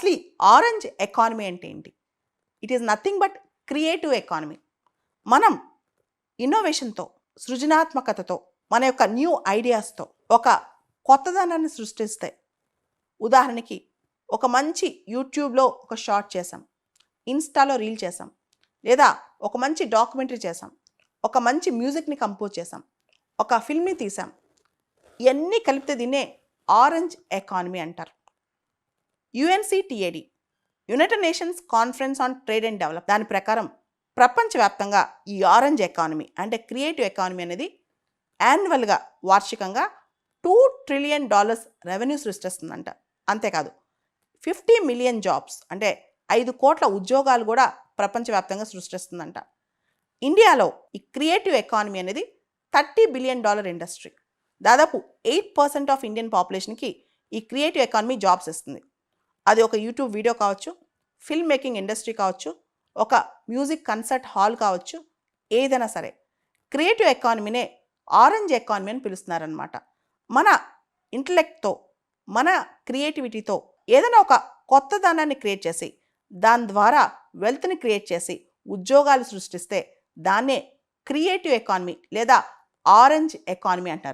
అసలు ఈ orange economy అంటే ఏంటి? It is nothing but creative economy. మనం ఇన్నోవేషన్తో, సృజనాత్మకతతో, మన యొక్క న్యూ ఐడియాస్తో ఒక కొత్తదనాన్ని సృష్టిస్తే, ఉదాహరణకి ఒక మంచి యూట్యూబ్లో ఒక షార్ట్ చేసాం, ఇన్స్టాలో రీల్ చేసాం, లేదా ఒక మంచి డాక్యుమెంటరీ చేసాం, ఒక మంచి మ్యూజిక్ని కంపోజ్ చేసాం, ఒక ఫిల్మ్ని తీసాం. ఇవన్నీ కలిపితే దీన్నే ఆరెంజ్ ఎకానమీ అంటారు. UNCTAD, United nations conference on trade and develop, దాని ప్రకారం ప్రపంచవ్యాప్తంగా ఈ ఆరెంజ్ ఎకానమీ అంటే క్రియేటివ్ ఎకానమీ అనేది యాన్యువల్గా, వార్షికంగా $2 ట్రిలియన్ రెవెన్యూ సృష్టిస్తుందంట. అంతేకాదు 50 మిలియన్ జాబ్స్ అంటే 5 కోట్ల ఉద్యోగాలు కూడా ప్రపంచవ్యాప్తంగా సృష్టిస్తుందంట. ఇండియాలో ఈ క్రియేటివ్ ఎకానమీ అనేది $30 బిలియన్ ఇండస్ట్రీ. దాదాపు 8% ఆఫ్ ఇండియన్ పాపులేషన్కి ఈ క్రియేటివ్ ఎకానమీ జాబ్స్ ఇస్తుంది. అది ఒక యూట్యూబ్ వీడియో కావచ్చు, ఫిల్మ్ మేకింగ్ ఇండస్ట్రీ కావచ్చు, ఒక మ్యూజిక్ కన్సర్ట్ హాల్ కావచ్చు, ఏదైనా సరే క్రియేటివ్ ఎకానమీనే ఆరెంజ్ ఎకానమీ అని పిలుస్తున్నారనమాట. మన ఇంటలెక్ట్తో, మన క్రియేటివిటీతో ఏదైనా ఒక కొత్తదనాన్ని క్రియేట్ చేసి, దాని ద్వారా వెల్త్ని క్రియేట్ చేసి ఉద్యోగాలు సృష్టిస్తే దాన్నే క్రియేటివ్ ఎకానమీ లేదా ఆరెంజ్ ఎకానమీ అంటారు.